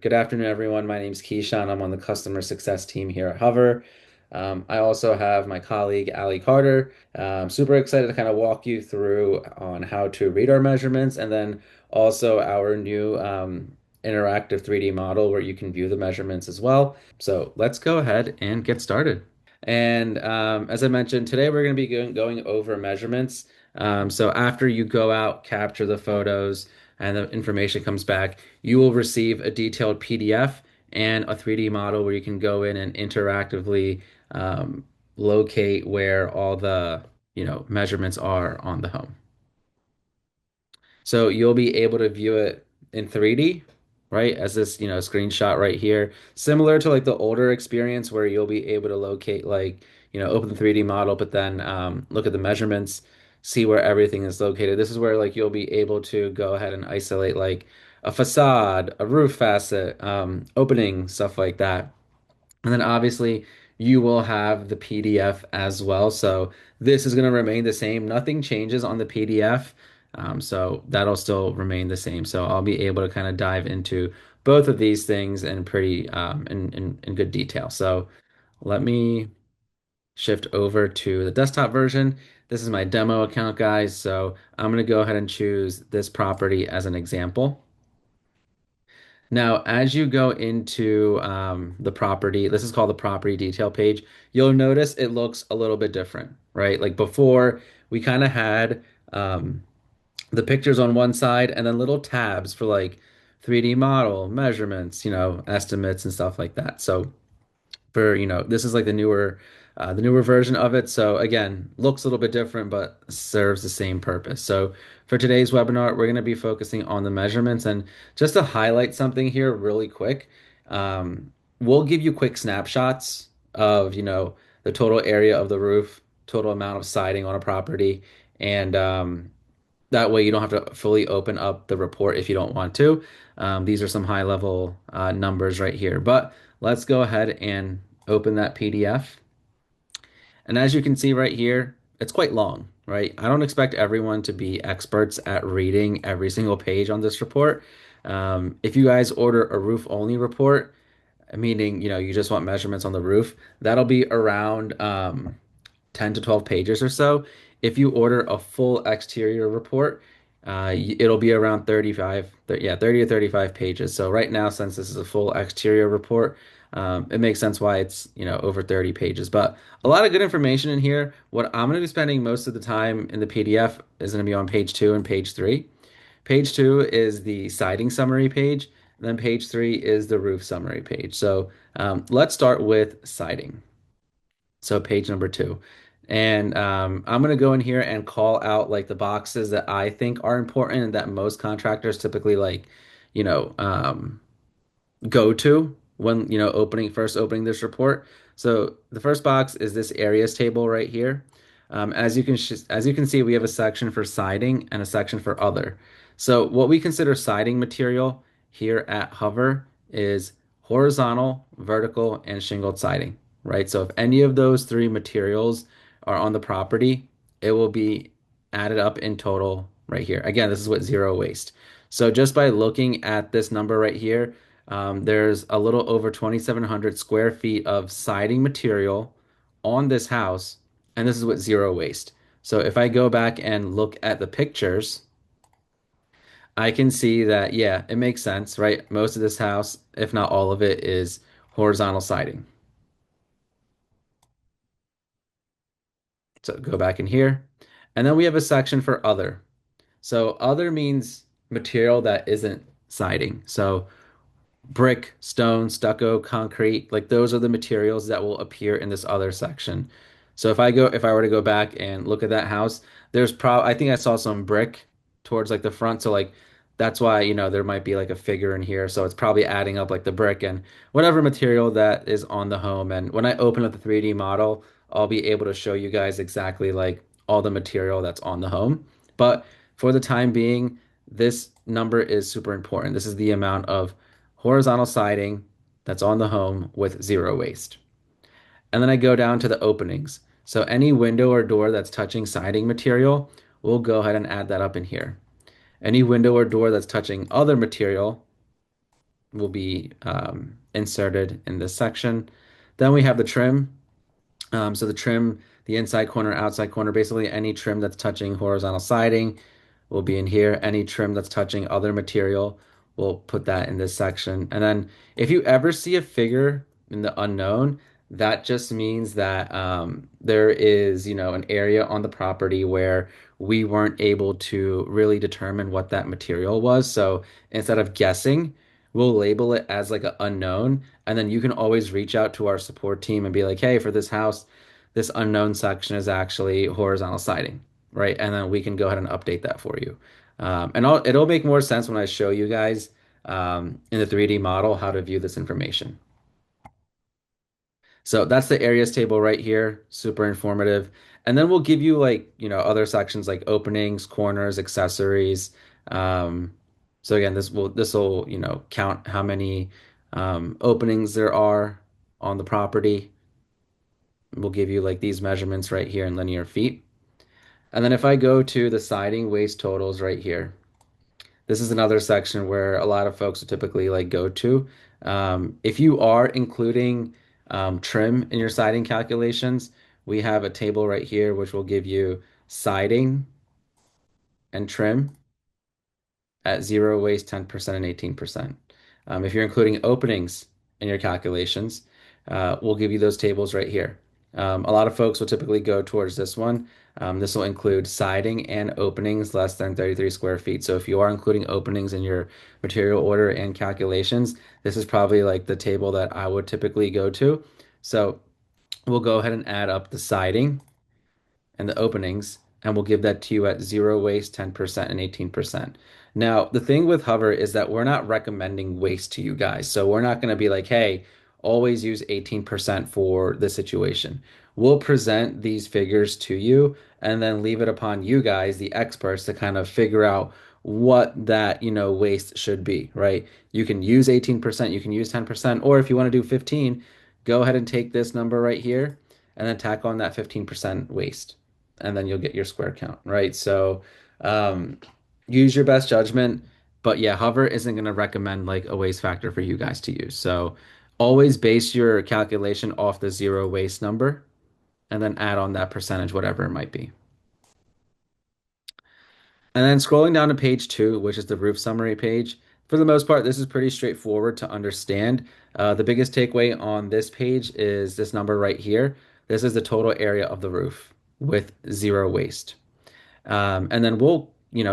Good afternoon, everyone. My name is Keyshawn. I'm on the customer success team here at Hover. I also have my colleague, Ali Carter. Super excited to kind of walk you through on how to read our measurements and then also our new interactive 3D model where you can view the measurements as well. So let's go ahead and get started. And as I mentioned, today we're going to be going over measurements. So after you go out, capture the photos, and the information comes back, you will receive a detailed PDF and a 3D model where you can go in and interactively um, locate where all the measurements are on the home. So you'll be able to view it in 3D, right? As this, screenshot right here, similar to like the older experience where you'll be able to locate like, open the 3D model, but then look at the measurements, see where everything is located. This is where like you'll be able to go ahead and isolate like a facade, a roof facet, opening, stuff like that. And then obviously you will have the PDF as well. So this is going to remain the same. Nothing changes on the PDF. So that'll still remain the same. So I'll be able to kind of dive into both of these things in pretty in good detail. So let me shift over to the desktop version. This is my demo account, guys. So I'm going to go ahead and choose this property as an example. Now, as you go into the property, this is called the property detail page, you'll notice it looks a little bit different, right? Like before, we kind of had um, the pictures on one side and then little tabs for like 3D model, measurements, estimates and stuff like that. So for this is like the newer version of it, so again looks a little bit different but serves the same purpose. So for today's webinar we're going to be focusing on the measurements, and just to highlight something here really quick, we'll give you quick snapshots of the total area of the roof, total amount of siding on a property, and that way you don't have to fully open up the report if you don't want to. These are some high level numbers right here, but let's go ahead and open that PDF. And as you can see right here, it's quite long, right? I don't expect everyone to be experts at reading every single page on this report. If you guys order a roof only report, meaning you just want measurements on the roof, that'll be around 10 to 12 pages or so. If you order a full exterior report, it'll be around 30 to 35 pages. So right now, since this is a full exterior report, it makes sense why it's, over 30 pages. But a lot of good information in here. What I'm going to be spending most of the time in the PDF is going to be on page 2 and page 3. Page 2 is the siding summary page, and then page 3 is the roof summary page. So let's start with siding. So page number 2. And I'm going to go in here and call out like the boxes that I think are important and that most contractors typically like, you know, um, go to when, first opening this report. So the first box is this areas table right here. As you can see, we have a section for siding and a section for other. So what we consider siding material here at Hover is horizontal, vertical, and shingled siding, right? So if any of those three materials are on the property, it will be added up in total right here. Again, this is what zero waste. So just by looking at this number right here, there's a little over 2,700 square feet of siding material on this house, and this is with zero waste. So if I go back and look at the pictures, I can see that, yeah, it makes sense, right? Most of this house, if not all of it, is horizontal siding. So go back in here. And then we have a section for other. So other means material that isn't siding. So brick, stone, stucco, concrete, like those are the materials that will appear in this other section. So if I were to go back and look at that house, I think I saw some brick towards like the front. So like that's why, there might be like a figure in here. So it's probably adding up like the brick and whatever material that is on the home. And when I open up the 3D model, I'll be able to show you guys exactly like all the material that's on the home. But for the time being, this number is super important. This is the amount of horizontal siding that's on the home with zero waste. And then I go down to the openings. So any window or door that's touching siding material, we'll go ahead and add that up in here. Any window or door that's touching other material, will be inserted in this section. Then we have the trim. So the trim, the inside corner, outside corner, basically any trim that's touching horizontal siding will be in here. Any trim that's touching other material, we'll put that in this section. And then if you ever see a figure in the unknown, that just means that there is, an area on the property where we weren't able to really determine what that material was. So instead of guessing, we'll label it as like an unknown. And then you can always reach out to our support team and be like, hey, for this house, this unknown section is actually horizontal siding, right? And then we can go ahead and update that for you. It'll make more sense when I show you guys in the 3D model how to view this information. So that's the areas table right here, super informative. And then we'll give you like, other sections like openings, corners, accessories. Um, so again, this will, count how many openings there are on the property. We'll give you like these measurements right here in linear feet. And then if I go to the siding waste totals right here, this is another section where a lot of folks will typically like go to. If you are including trim in your siding calculations, we have a table right here which will give you siding and trim at zero waste, 10%, and 18%. If you're including openings in your calculations, we'll give you those tables right here. A lot of folks will typically go towards this one. This will include siding and openings less than 33 square feet. So if you are including openings in your material order and calculations, this is probably like the table that I would typically go to. So we'll go ahead and add up the siding and the openings, and we'll give that to you at zero waste, 10%, and 18%. Now, the thing with Hover is that we're not recommending waste to you guys. So we're not going to be like, hey, always use 18% for this situation. We'll present these figures to you and then leave it upon you guys, the experts, to kind of figure out what that, waste should be, right? You can use 18%, you can use 10%, or if you want to do 15, go ahead and take this number right here and then tack on that 15% waste, and then you'll get your square count, right? So um, use your best judgment. But yeah, Hover isn't going to recommend like a waste factor for you guys to use. So always base your calculation off the zero waste number and then add on that percentage, whatever it might be. And then scrolling down to page 2, which is the roof summary page. For the most part, this is pretty straightforward to understand. The biggest takeaway on this page is this number right here. This is the total area of the roof with zero waste. And then we'll,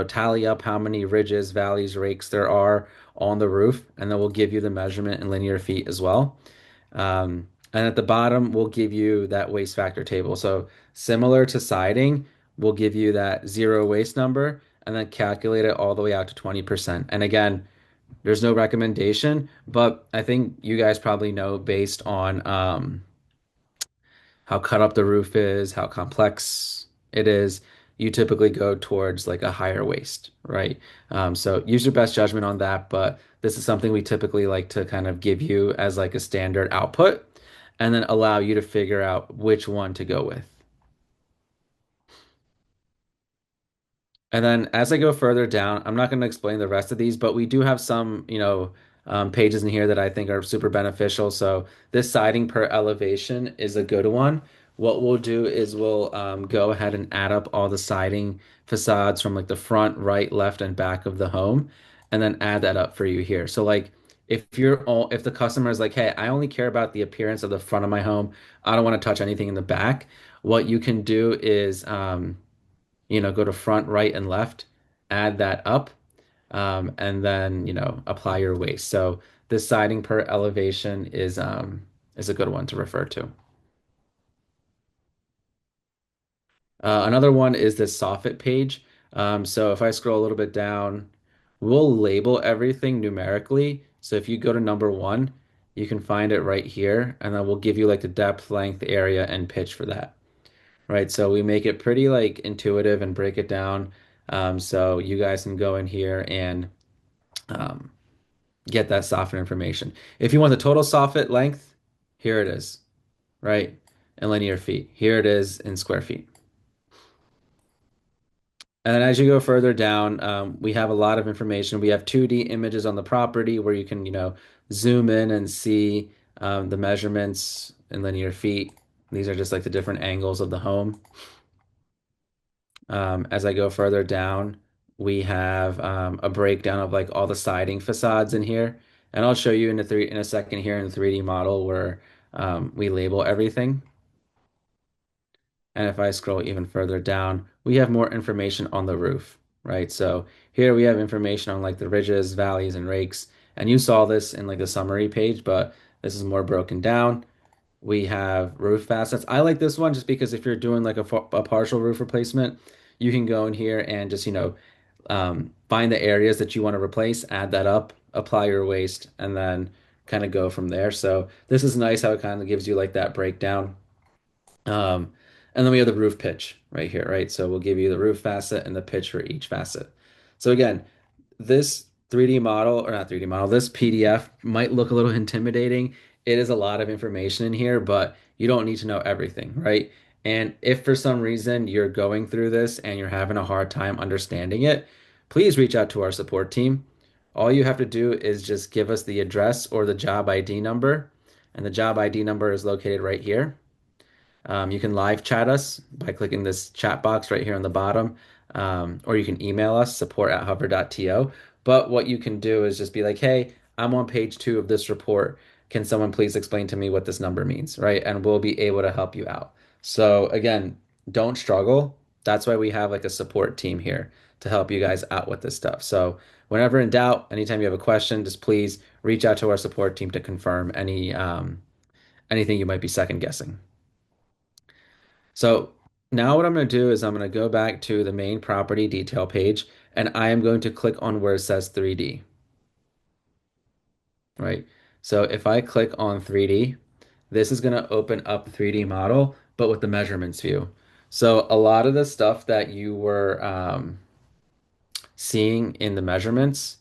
tally up how many ridges, valleys, rakes there are on the roof, and then we'll give you the measurement in linear feet as well. And at the bottom, we'll give you that waste factor table. So similar to siding, we'll give you that zero waste number and then calculate it all the way out to 20%. And again, there's no recommendation, but I think you guys probably know based on how cut up the roof is, how complex it is, you typically go towards like a higher waist, right? So use your best judgment on that, but this is something we typically like to kind of give you as like a standard output and then allow you to figure out which one to go with. And then as I go further down, I'm not going to explain the rest of these, but we do have some, pages in here that I think are super beneficial. So this siding per elevation is a good one. What we'll do is we'll go ahead and add up all the siding facades from like the front, right, left, and back of the home, and then add that up for you here. So like if the customer is like, hey, I only care about the appearance of the front of my home, I don't want to touch anything in the back. What you can do is go to front, right, and left, add that up, and then, apply your waist. So this siding per elevation is a good one to refer to. Another one is this soffit page. So if I scroll a little bit down, we'll label everything numerically. So if you go to number 1, you can find it right here, and then we'll give you like the depth, length, area, and pitch for that. Right, so we make it pretty like intuitive and break it down. So you guys can go in here and um, get that soffit information. If you want the total soffit length, here it is, right? In linear feet. Here it is in square feet. And then as you go further down, we have a lot of information. We have 2D images on the property where you can, zoom in and see the measurements in linear feet. These are just like the different angles of the home. As I go further down, we have a breakdown of like all the siding facades in here. And I'll show you in a second here in the 3D model where we label everything. And if I scroll even further down, we have more information on the roof, right? So here we have information on like the ridges, valleys, and rakes. And you saw this in like the summary page, but this is more broken down. We have roof facets. I like this one just because if you're doing like a partial roof replacement, you can go in here and just, find the areas that you want to replace, add that up, apply your waste, and then kind of go from there. So this is nice how it kind of gives you like that breakdown. Um, and then we have the roof pitch right here, right? So we'll give you the roof facet and the pitch for each facet. So again, this 3D model, or not 3D model, this PDF might look a little intimidating. It is a lot of information in here, but you don't need to know everything, right? And if for some reason you're going through this and you're having a hard time understanding it, please reach out to our support team. All you have to do is just give us the address or the job ID number, and the job ID number is located right here. You can live chat us by clicking this chat box right here on the bottom, or you can email us support@hover.to. But what you can do is just be like, hey, I'm on page 2 of this report. Can someone please explain to me what this number means, right? And we'll be able to help you out. So again, don't struggle. That's why we have like a support team here to help you guys out with this stuff. So whenever in doubt, anytime you have a question, just please reach out to our support team to confirm anything you might be second guessing. So now what I'm going to do is I'm going to go back to the main property detail page and I am going to click on where it says 3D, right? So if I click on 3D, this is going to open up the 3D model, but with the measurements view. So a lot of the stuff that you were seeing in the measurements,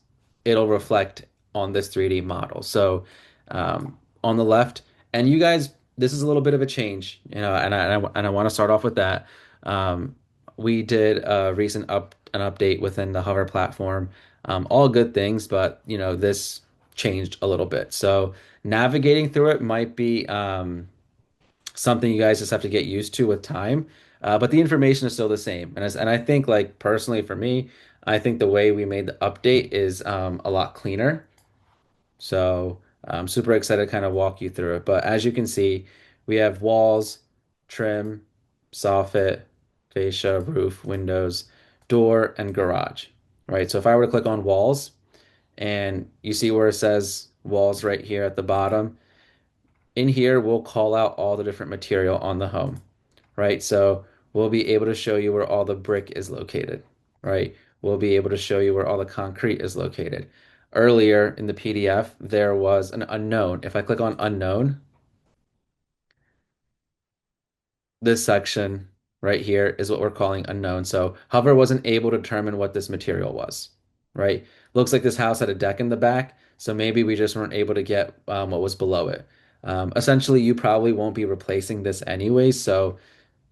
it'll reflect on this 3D model. So on the left, and you guys, this is a little bit of a change, and I want to start off with that. Um, we did a recent an update within the Hover platform. All good things, but this changed a little bit. So navigating through it might be something you guys just have to get used to with time. But the information is still the same. And I think, like, personally for me, I think the way we made the update is a lot cleaner. So I'm super excited to kind of walk you through it. But as you can see, we have walls, trim, soffit, fascia, roof, windows, door, and garage, right? So if I were to click on walls and you see where it says walls right here at the bottom, in here, we'll call out all the different material on the home, right? So we'll be able to show you where all the brick is located, right? We'll be able to show you where all the concrete is located. Earlier in the PDF, there was an unknown. If I click on unknown, this section right here is what we're calling unknown. So Hover wasn't able to determine what this material was, right? Looks like this house had a deck in the back, so maybe we just weren't able to get what was below it. Essentially, you probably won't be replacing this anyway, so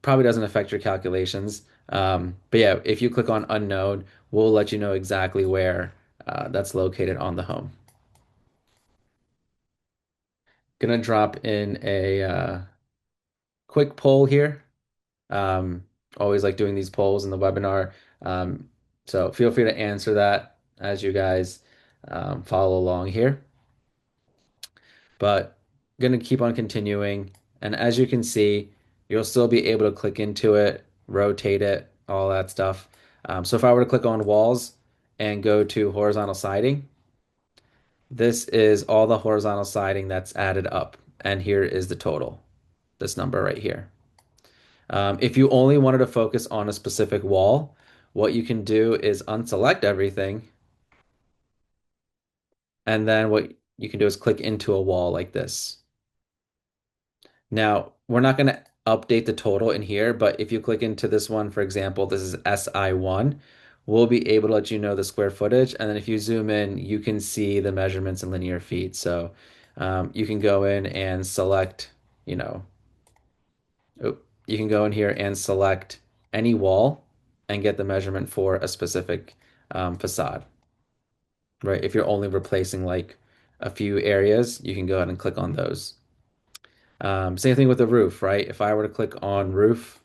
probably doesn't affect your calculations. But yeah, if you click on unknown, we'll let you know exactly where that's located on the home. Gonna drop in a quick poll here. Always like doing these polls in the webinar. Um, so feel free to answer that as you guys follow along here. But I'm going to keep on continuing. And as you can see, you'll still be able to click into it, rotate it, all that stuff. So if I were to click on walls and go to horizontal siding, this is all the horizontal siding that's added up. And here is the total, this number right here. If you only wanted to focus on a specific wall, what you can do is unselect everything. And then what you can do is click into a wall like this. Now, we're not going to update the total in here, but if you click into this one, for example, this is SI1, we'll be able to let you know the square footage. And then if you zoom in, you can see the measurements in linear feet. So you can go in and select, you know, oh, you can go in here and select any wall. and get the measurement for a specific facade, right? If you're only replacing like a few areas, you can go ahead and click on those. Same thing with the roof, right? If I were to click on roof,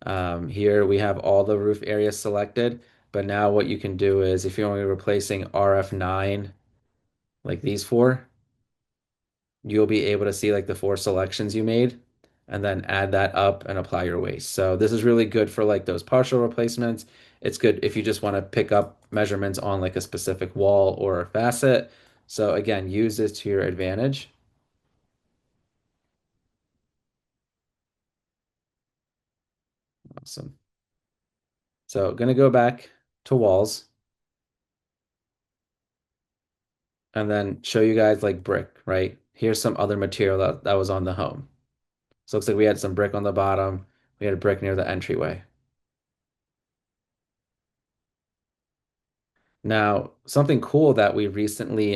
here we have all the roof areas selected, but now what you can do is if you're only replacing RF9, like these four, you'll be able to see like the four selections you made and then add that up and apply your waste. So this is really good for like those partial replacements. It's good if you just want to pick up measurements on like a specific wall or a facet. So again, use this to your advantage. Awesome. So gonna go back to walls and then show you guys like brick, right? Here's some other material that was on the home. So it looks like we had some brick on the bottom. We had a brick near the entryway. Now, something cool that we recently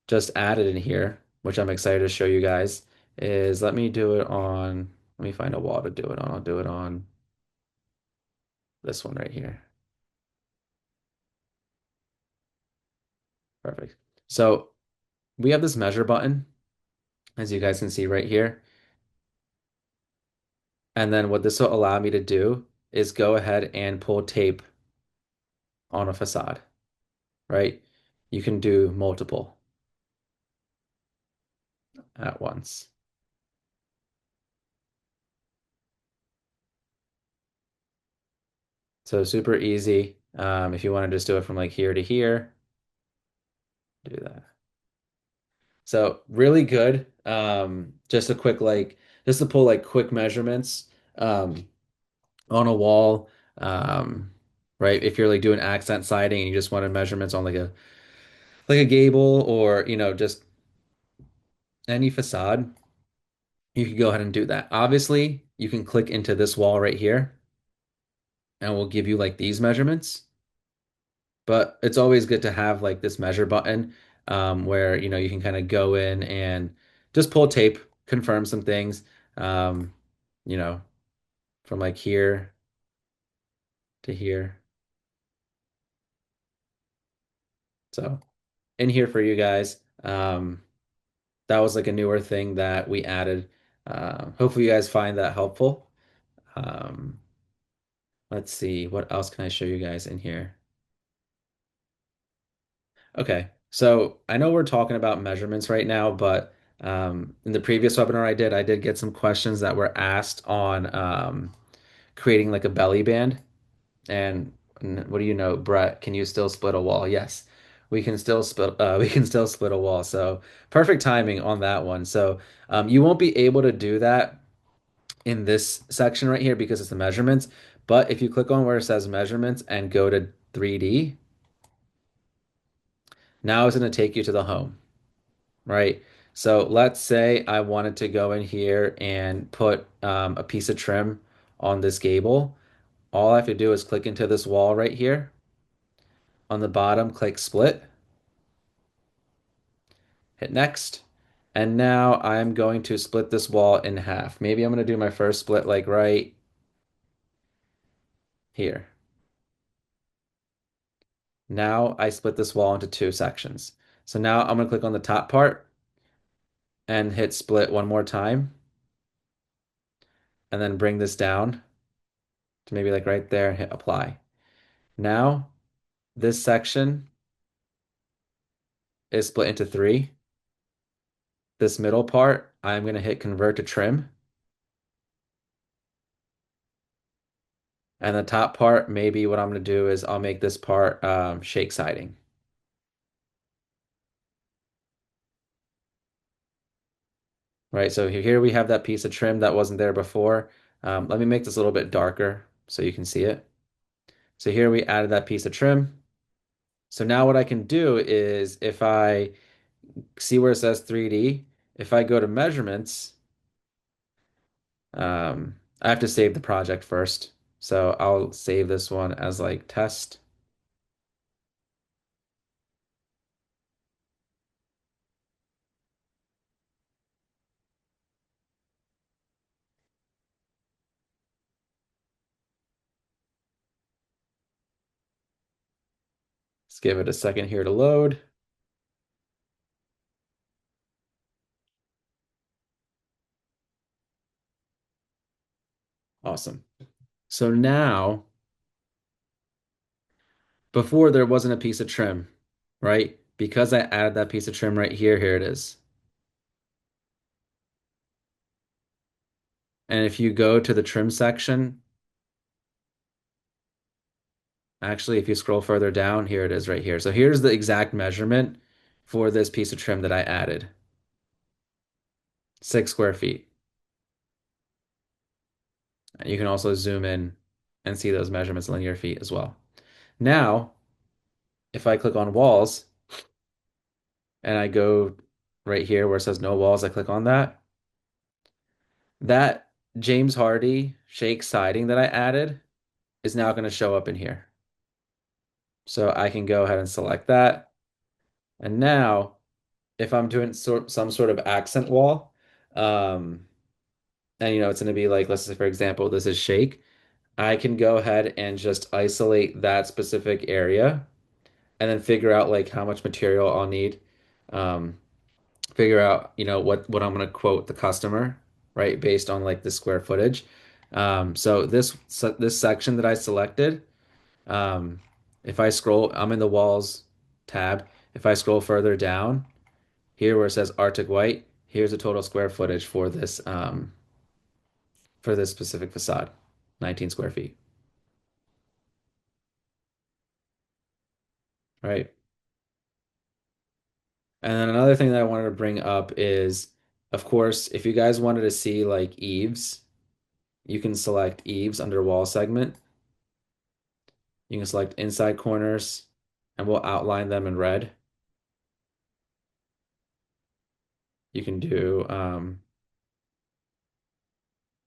just added in here, which I'm excited to show you guys, is let me do it on, let me find a wall to do it on. I'll do it on this one right here. Perfect. So we have this measure button, as you guys can see right here. And then what this will allow me to do is go ahead and pull tape on a facade, right? You can do multiple at once. So super easy. If you want to just do it from like here to here, do that. So really good. Just a quick like just to pull like quick measurements on a wall. Right. If you're like doing accent siding and you just wanted measurements on like a gable or just any facade, you could go ahead and do that. Obviously, you can click into this wall right here and we'll give you like these measurements. But it's always good to have like this measure button where you can kind of go in and just pull tape, confirm some things, um, you know, from like here to here. So in here for you guys, that was like a newer thing that we added. Hopefully you guys find that helpful. Um, let's see, what else can I show you guys in here? Okay, so I know we're talking about measurements right now, but in the previous webinar I did get some questions that were asked on creating like a belly band. And what do you know, Brett? Can you still split a wall? Yes, we can still split. We can still split a wall. So perfect timing on that one. So you won't be able to do that in this section right here because it's the measurements. But if you click on where it says measurements and go to 3D, now it's going to take you to the home. Right? So let's say I wanted to go in here and put a piece of trim on this gable. All I have to do is click into this wall right here. On the bottom, click split, hit next. And now I'm going to split this wall in half. Maybe I'm going to do my first split like right here. Now I split this wall into two sections. So now I'm going to click on the top part and hit split one more time and then bring this down to maybe like right there and hit apply. Now this section is split into three. This middle part, I'm going to hit convert to trim. And the top part, maybe what I'm going to do is I'll make this part shake siding. Right, so here we have that piece of trim that wasn't there before. Let me make this a little bit darker so you can see it. So here we added that piece of trim. So now what I can do is if I see where it says 3D, if I go to measurements, I have to save the project first. So I'll save this one as like test. Let's give it a second here to load. Awesome. So now, before there wasn't a piece of trim, right? Because I added that piece of trim right here, here it is. And if you go to the trim section, actually, if you scroll further down, here it is right here. So here's the exact measurement for this piece of trim that I added. 6 square feet. You can also zoom in and see those measurements in linear feet as well. Now, if I click on walls and I go right here where it says no walls, I click on that. That James Hardy shake siding that I added is now going to show up in here. So I can go ahead and select that. And now, if I'm doing some sort of accent wall, um, and it's going to be like, let's say, for example, this is shake, I can go ahead and just isolate that specific area and then figure out like how much material I'll need. Um, Figure out, what I'm going to quote the customer, right, based on like the square footage. So this section that I selected, um, if I scroll, I'm in the walls tab. If I scroll further down, here where it says Arctic White, here's the total square footage for this specific facade, 19 square feet, right? And then another thing that I wanted to bring up is, of course, if you guys wanted to see like eaves, you can select eaves under wall segment. You can select inside corners and we'll outline them in red. You can do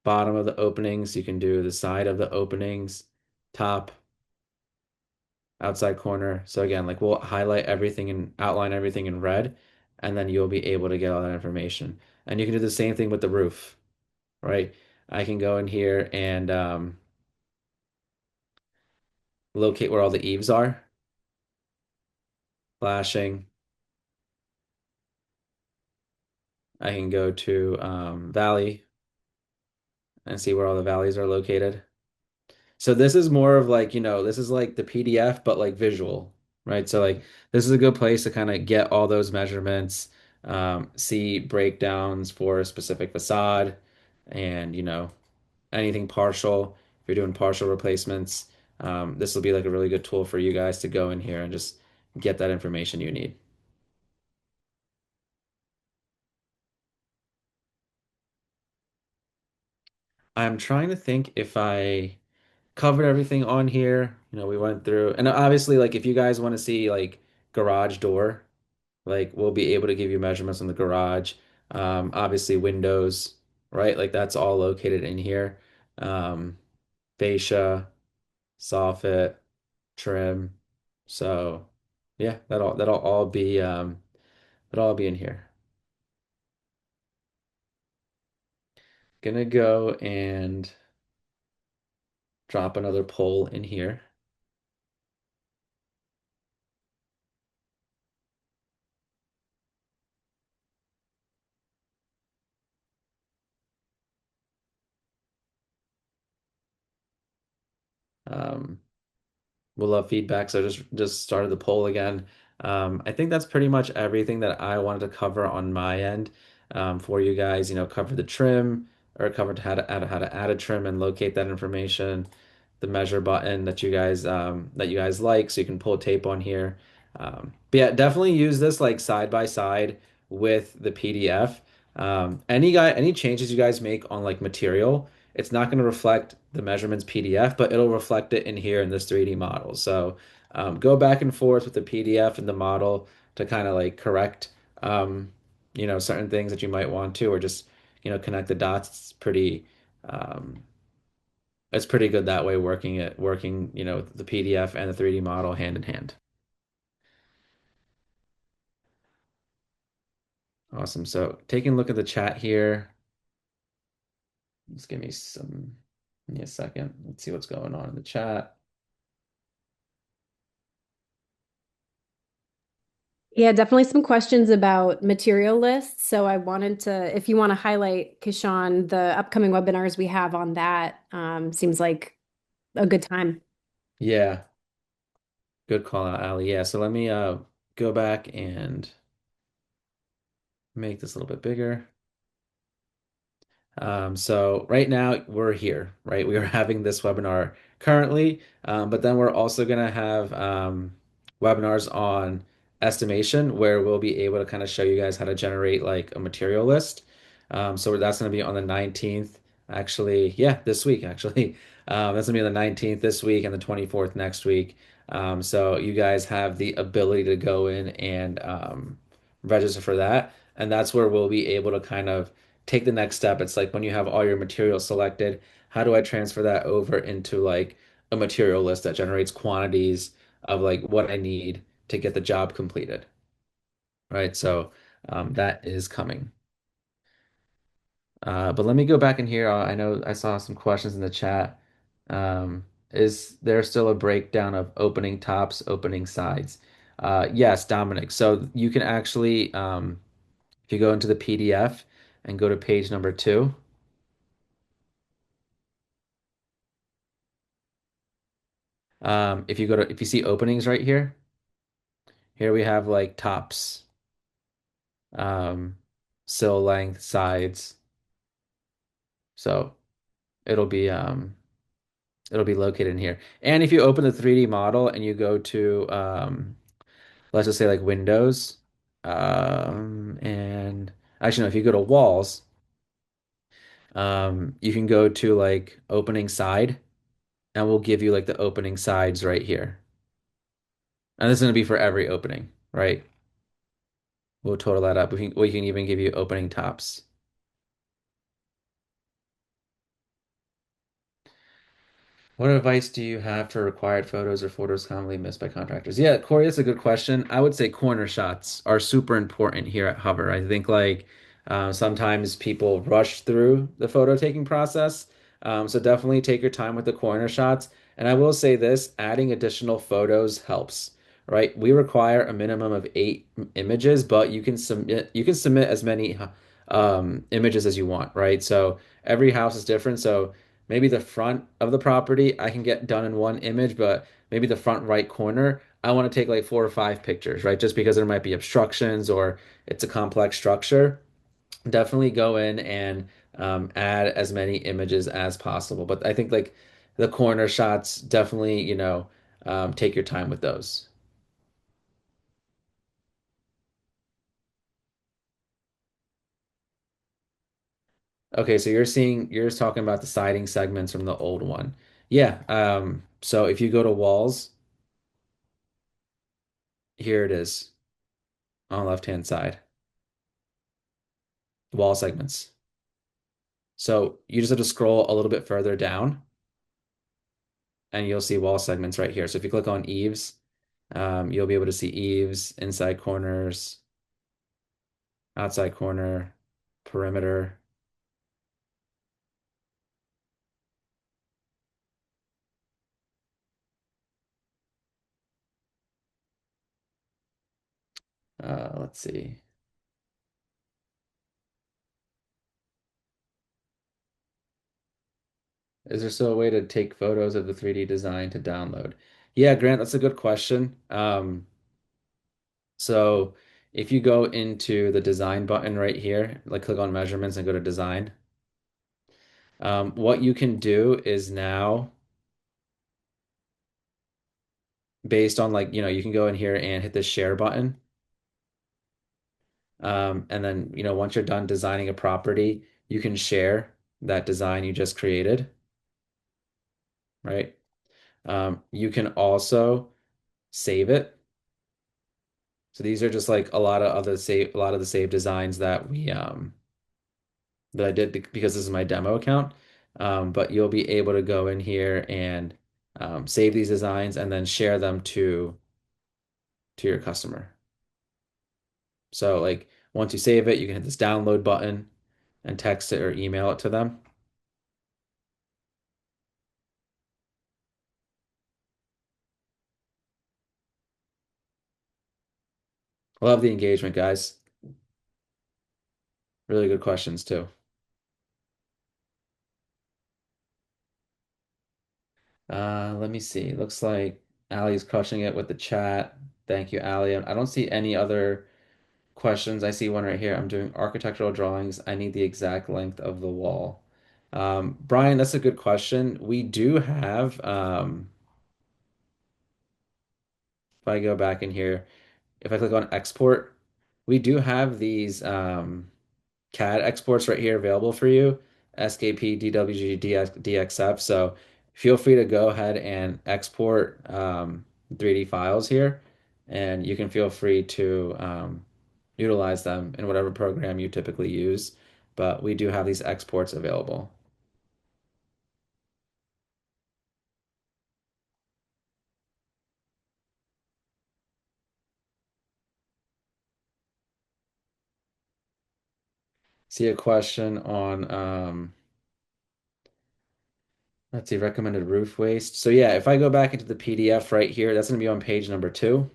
bottom of the openings. You can do the side of the openings, top, outside corner. So again, like we'll highlight everything and outline everything in red, and then you'll be able to get all that information. And you can do the same thing with the roof, right? I can go in here and locate where all the eaves are, flashing. I can go to valley and see where all the valleys are located. So this is more of like, this is like the PDF, but like visual, right? So like this is a good place to kind of get all those measurements, see breakdowns for a specific facade, and anything partial. If you're doing partial replacements, this will be like a really good tool for you guys to go in here and just get that information you need. I'm trying to think if I covered everything on here. We went through, and obviously, like if you guys want to see like garage door. Like we'll be able to give you measurements on the garage. Obviously windows, right? Like that's all located in here. Um, Fascia, soffit, trim. So yeah, that'll all be in here. Gonna go and drop another poll in here. Um, We'll love feedback. So just started the poll again. I think that's pretty much everything that I wanted to cover on my end for you guys. Cover the trim or covered how to add a trim and locate that information. The measure button that you guys like, so you can pull tape on here. But yeah, definitely use this like side by side with the PDF. Any changes you guys make on like material, it's not going to reflect the measurements PDF, but it'll reflect it in here in this 3D model. So go back and forth with the PDF and the model to kind of like correct, certain things that you might want to, or just, connect the dots. Um, it's pretty good that way working, the PDF and the 3D model hand in hand. Awesome. So taking a look at the chat here, just give me a second. Let's see what's going on in the chat. Yeah, definitely some questions about material lists. So I wanted to, if you want to highlight, Kishan, the upcoming webinars we have on that, seems like a good time. Yeah, good call out, Ali. Yeah, so let me go back and make this a little bit bigger. So right now we're here, right? We are having this webinar currently, but then we're also going to have webinars on estimation where we'll be able to kind of show you guys how to generate like a material list. So that's going to be on the 19th, actually. Yeah, this week, actually. That's going to be on the 19th this week and the 24th next week. So you guys have the ability to go in and register for that. And that's where we'll be able to kind of take the next step. It's like when you have all your materials selected, how do I transfer that over into like a material list that generates quantities of like what I need to get the job completed, right? So that is coming. But let me go back in here. I know I saw some questions in the chat. Is there still a breakdown of opening tops, opening sides? Yes, Dominic. So you can actually, if you go into the PDF and go to page number 2, if you see openings right here, here we have like tops, um, sill length, sides. So it'll be um, it'll be located in here. And if you open the 3D model and you go to let's just say like Windows, and actually no, if you go to walls, you can go to like opening side, and we'll give you like the opening sides right here. And this is going to be for every opening, right? We'll total that up. We can even give you opening tops. What advice do you have for required photos or photos commonly missed by contractors? Yeah, Corey, that's a good question. I would say corner shots are super important here at Hover. I think like sometimes people rush through the photo taking process. So definitely take your time with the corner shots. And I will say this, adding additional photos helps, right? We require a minimum of 8 images, but you can submit as many images as you want, right? So every house is different. So maybe the front of the property I can get done in one image, but maybe the front right corner, I want to take like 4 or 5 pictures, right? Just because there might be obstructions or it's a complex structure. Definitely go in and add as many images as possible. But I think like the corner shots, definitely, take your time with those. Okay, so you're talking about the siding segments from the old one. Yeah. So if you go to walls, here it is on the left-hand side, wall segments. So you just have to scroll a little bit further down and you'll see wall segments right here. So if you click on eaves, you'll be able to see eaves, inside corners, outside corner, perimeter. Let's see. Is there still a way to take photos of the 3D design to download? Yeah, Grant, that's a good question. So if you go into the design button right here, like click on measurements and go to design, what you can do is now based on like, you can go in here and hit the share button. And then, once you're done designing a property, you can share that design you just created, right? You can also save it. So these are just like a lot of the save designs that I did because this is my demo account. But you'll be able to go in here and save these designs and then share them to your customer. So like once you save it, you can hit this download button and text it or email it to them. Love the engagement, guys. Really good questions too. Let me see. Looks like Allie's crushing it with the chat. Thank you, Allie. I don't see any other questions. I see one right here. I'm doing architectural drawings. I need the exact length of the wall. Brian, that's a good question. We do have, if I go back in here, if I click on export, we do have these CAD exports right here available for you, SKP, DWG, DXF. So feel free to go ahead and export 3D files here, and you can feel free to utilize them in whatever program you typically use. But we do have these exports available. See a question on let's see, recommended roof waste. So yeah, if I go back into the PDF right here, that's going to be on page number 2.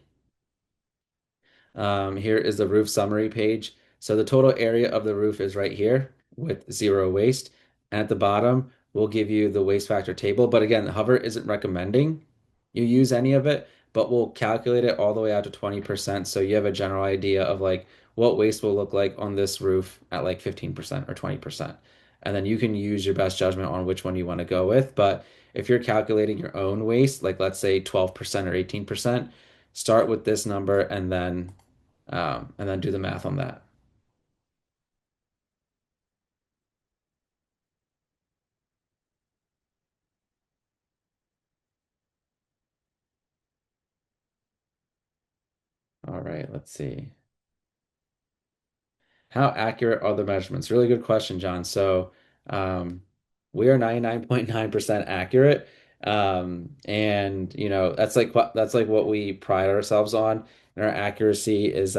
Here is the roof summary page. So the total area of the roof is right here with zero waste. And at the bottom, we'll give you the waste factor table. But again, Hover isn't recommending you use any of it, but we'll calculate it all the way out to 20%. So you have a general idea of like what waste will look like on this roof at like 15% or 20%. And then you can use your best judgment on which one you want to go with. But if you're calculating your own waste, like let's say 12% or 18%, start with this number and then do the math on that. All right, let's see. How accurate are the measurements? Really good question, John. So, we are 99.9% accurate. And that's like what we pride ourselves on. And our accuracy is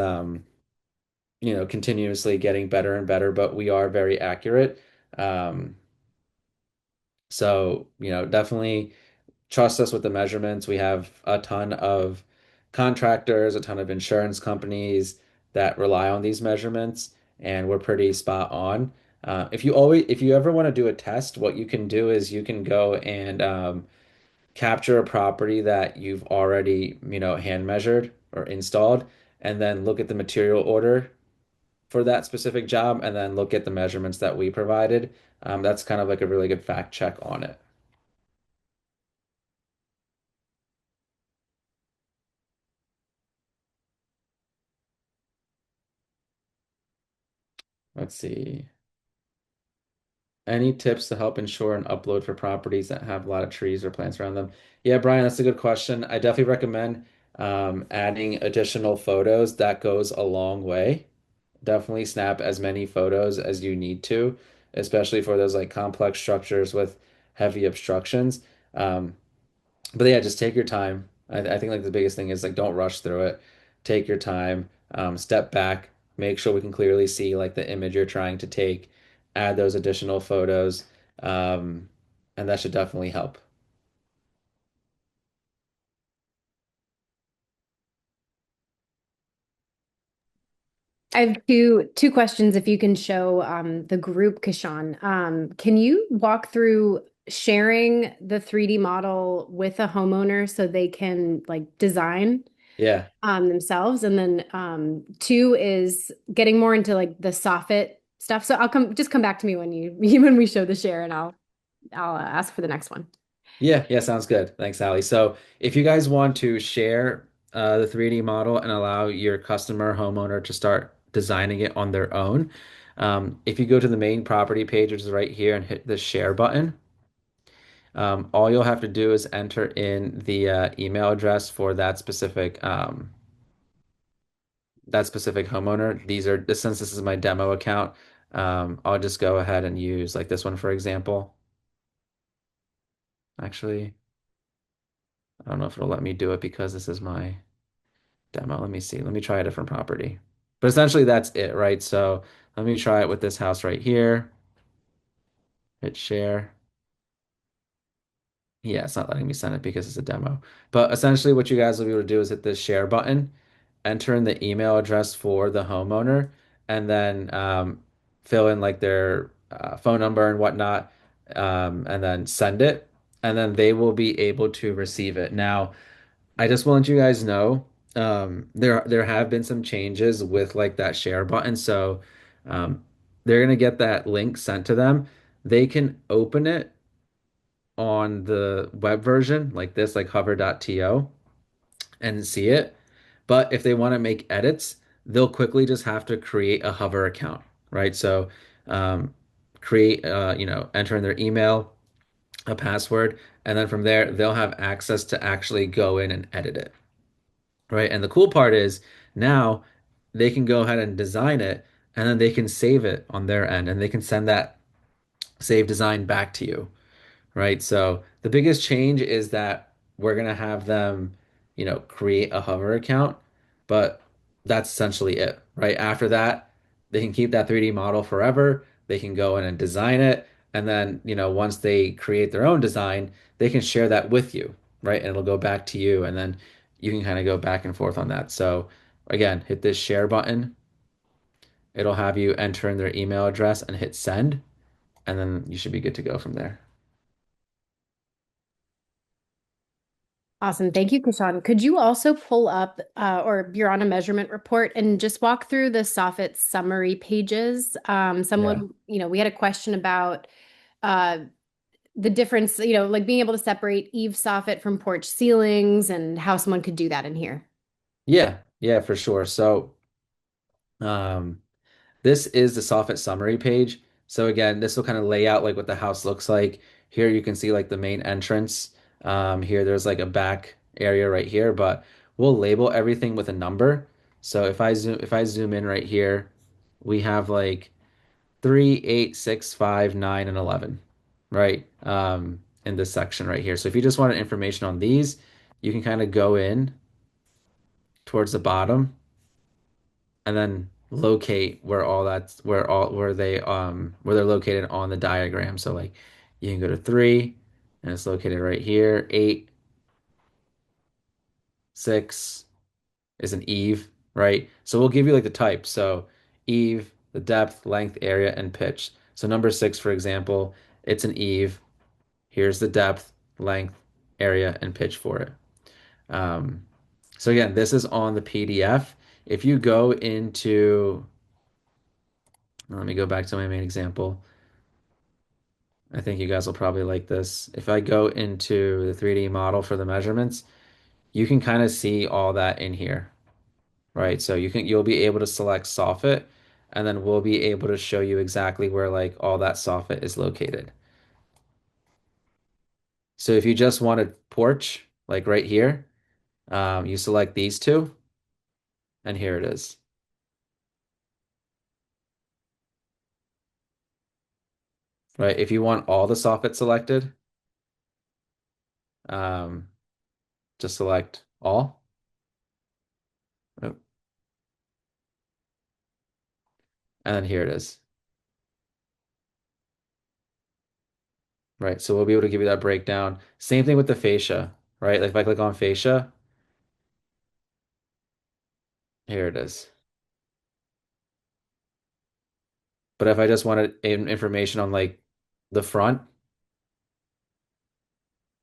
continuously getting better and better, but we are very accurate. Um, definitely trust us with the measurements. We have a ton of contractors, a ton of insurance companies that rely on these measurements, and we're pretty spot on. If you ever want to do a test, what you can do is you can go and capture a property that you've already, hand measured or installed, and then look at the material order for that specific job, and then look at the measurements that we provided. That's kind of like a really good fact check on it. Let's see. Any tips to help ensure an upload for properties that have a lot of trees or plants around them? Yeah, Brian, that's a good question. I definitely recommend adding additional photos. That goes a long way. Definitely snap as many photos as you need to, especially for those like complex structures with heavy obstructions. Um, but yeah, just take your time. I think like the biggest thing is like don't rush through it. Take your time, step back, make sure we can clearly see like the image you're trying to take, add those additional photos, um, and that should definitely help. I have two questions if you can show the group, Kashan. Can you walk through sharing the 3D model with a homeowner so they can like design Yeah. themselves? And then two is getting more into like the soffit stuff. So I'll come back to me when you when we show the share and I'll ask for the next one. Yeah, yeah, sounds good. Thanks, Ali. So if you guys want to share the 3D model and allow your customer homeowner to start designing it on their own, if you go to the main property page, which is right here, and hit the share button, all you'll have to do is enter in the email address for that specific homeowner. Since this is my demo account, I'll just go ahead and use like this one for example. Actually, I don't know if it'll let me do it because this is my demo. Let me see. Let me try a different property. But essentially that's it, right? So let me try it with this house right here. Hit share. Yeah, it's not letting me send it because it's a demo. But essentially what you guys will be able to do is hit this share button, enter in the email address for the homeowner, and then fill in like their phone number and whatnot, and then send it, and then they will be able to receive it. Now, I just want you guys know, there have been some changes with like that share button, so um, they're gonna get that link sent to them. They can open it on the web version like this, like hover.to, and see it. But if they want to make edits, they'll quickly just have to create a Hover account, right? So um, create, enter in their email, a password, and then from there, they'll have access to actually go in and edit it, right? And the cool part is now they can go ahead and design it, and then they can save it on their end, and they can send that save design back to you, right? So the biggest change is that we're gonna have them, create a Hover account, but that's essentially it, right? After that, they can keep that 3D model forever. They can go in and design it, and then, once they create their own design, they can share that with you, right? And it'll go back to you, and then you can kind of go back and forth on that. So again, hit this share button. It'll have you enter in their email address and hit send, and then you should be good to go from there. Awesome. Thank you, Kishan. Could you also pull up or you're on a measurement report and just walk through the soffit summary pages? Yeah. We had a question about uh, the difference, like being able to separate eave soffit from porch ceilings and how someone could do that in here. Yeah, yeah, for sure. So, um, this is the soffit summary page. So again, this will kind of lay out like what the house looks like. Here you can see like the main entrance. Here there's like a back area right here, but we'll label everything with a number. So if I zoom in right here, we have like 3, 8, 6, 5, 9, and 11, right? In this section right here. So if you just wanted information on these, you can kind of go in towards the bottom and then locate where all that's where they're located on the diagram. So like you can go to 3 and it's located right here. 8, 6 is an eave, right? So we'll give you like the type. So eave, the depth, length, area, and pitch. So number 6, for example, it's an eave. Here's the depth, length, area, and pitch for it. Um, so again, this is on the PDF. If you go into Let me go back to my main example. I think you guys will probably like this. If I go into the 3D model for the measurements, you can kind of see all that in here, right? So you'll be able to select soffit, and then we'll be able to show you exactly where like all that soffit is located. So if you just wanted porch, like right here, you select these two, and here it is, right? If you want all the soffit selected, um, just select all. Oh, and then here it is. Right. So we'll be able to give you that breakdown. Same thing with the fascia, right? Like if I click on fascia, here it is. But if I just wanted information on like the front,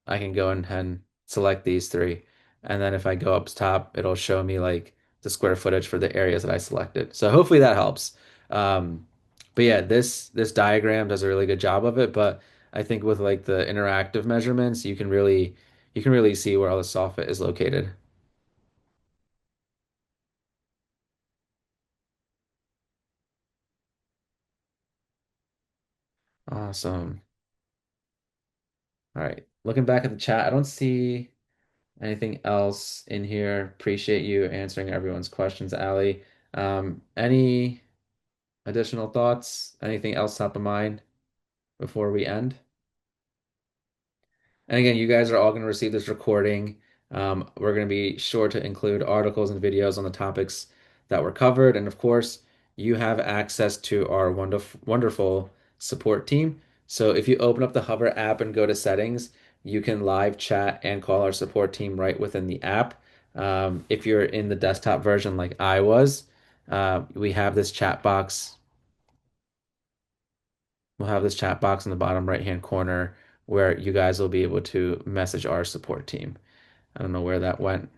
I can go ahead and select these three. And then if I go up top, it'll show me like the square footage for the areas that I selected. So hopefully that helps. Um, but yeah, this diagram does a really good job of it. But I think with like the interactive measurements, you can really see where all the soffit is located. Awesome. All right. Looking back at the chat, I don't see anything else in here. Appreciate you answering everyone's questions, Ali. Any additional thoughts? Anything else top of mind before we end? And again, you guys are all going to receive this recording. We're going to be sure to include articles and videos on the topics that were covered. And of course, you have access to our wonderful support team. So if you open up the Hover app and go to settings, you can live chat and call our support team right within the app. If you're in the desktop version like I was, we have this chat box. We'll have this chat box in the bottom right hand corner where you guys will be able to message our support team. I don't know where that went,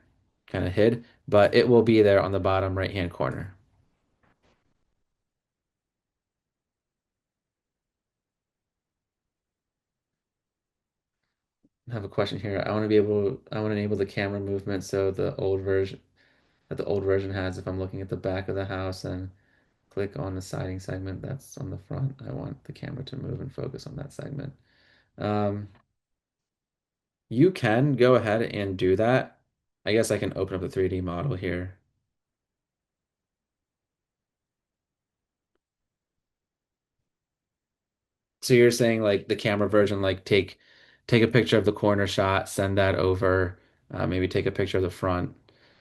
kind of hid, but it will be there on the bottom right hand corner. I have a question here. I want to enable the camera movement so the old version has if I'm looking at the back of the house and click on the siding segment that's on the front. I want the camera to move and focus on that segment. Um, you can go ahead and do that. I guess I can open up the 3D model here. So you're saying like the camera version, like take a picture of the corner shot, send that over, maybe take a picture of the front.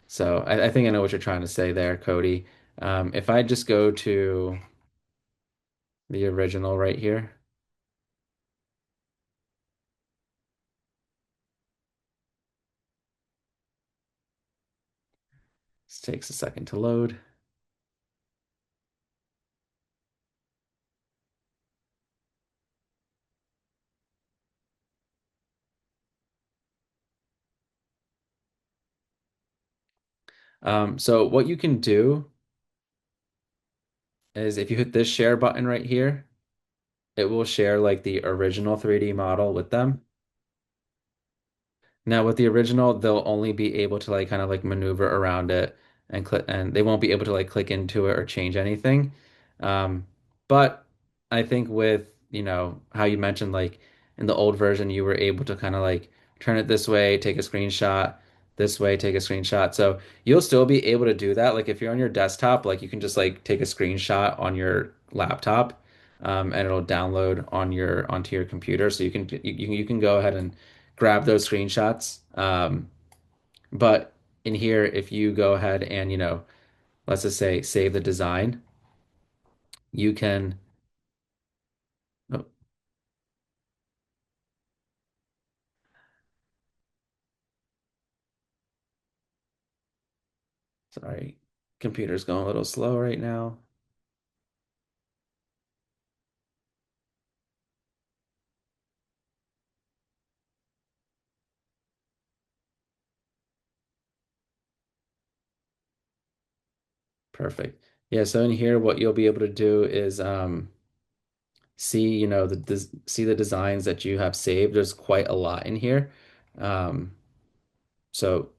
So I think I know what you're trying to say there, Cody. If I just go to the original right here, this takes a second to load. So what you can do is if you hit this share button right here, it will share like the original 3D model with them. Now with the original, they'll only be able to like kind of like maneuver around it and click, and they won't be able to like click into it or change anything. Um, but I think with, how you mentioned like in the old version, you were able to kind of like turn it this way, take a screenshot, this way, take a screenshot. So you'll still be able to do that. Like if you're on your desktop, like you can just like take a screenshot on your laptop, and it'll download on your onto your computer. So you can go ahead and grab those screenshots. But in here, if you go ahead and, let's just say save the design, you can, oh, sorry, computer's going a little slow right now. Perfect. Yeah, so in here, what you'll be able to do is see, see the designs that you have saved. There's quite a lot in here. Um, so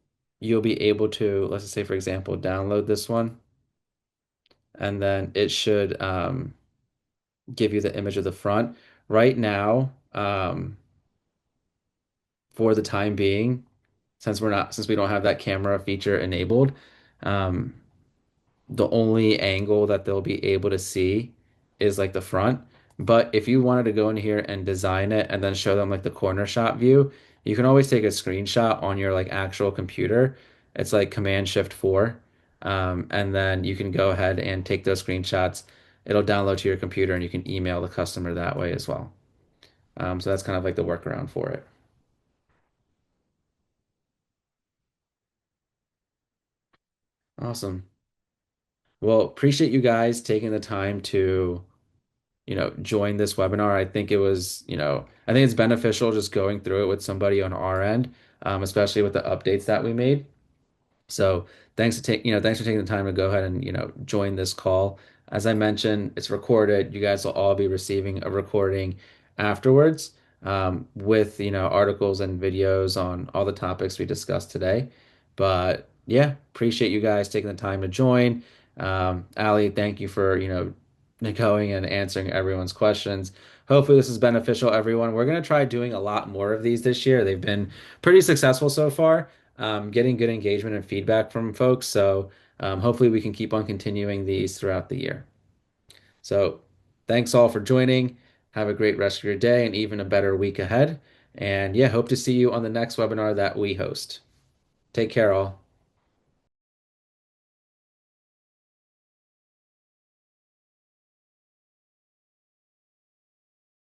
you'll be able to, let's just say, for example, download this one, and then it should give you the image of the front. Right now, for the time being, since we don't have that camera feature enabled, um, the only angle that they'll be able to see is like the front. But if you wanted to go in here and design it and then show them like the corner shot view, you can always take a screenshot on your like actual computer. It's like Command Shift 4. And then you can go ahead and take those screenshots. It'll download to your computer and you can email the customer that way as well. So that's kind of like the workaround for it. Awesome. Well, appreciate you guys taking the time to, join this webinar. I think I think it's beneficial just going through it with somebody on our end, especially with the updates that we made. So thanks for taking the time to go ahead and, join this call. As I mentioned, it's recorded. You guys will all be receiving a recording afterwards, with, articles and videos on all the topics we discussed today. But yeah, appreciate you guys taking the time to join. Ali, thank you for, going and answering everyone's questions. Hopefully this is beneficial, everyone. We're going to try doing a lot more of these this year. They've been pretty successful so far, getting good engagement and feedback from folks. So hopefully we can keep on continuing these throughout the year. So thanks all for joining. Have a great rest of your day and even a better week ahead. And yeah, hope to see you on the next webinar that we host. Take care, all.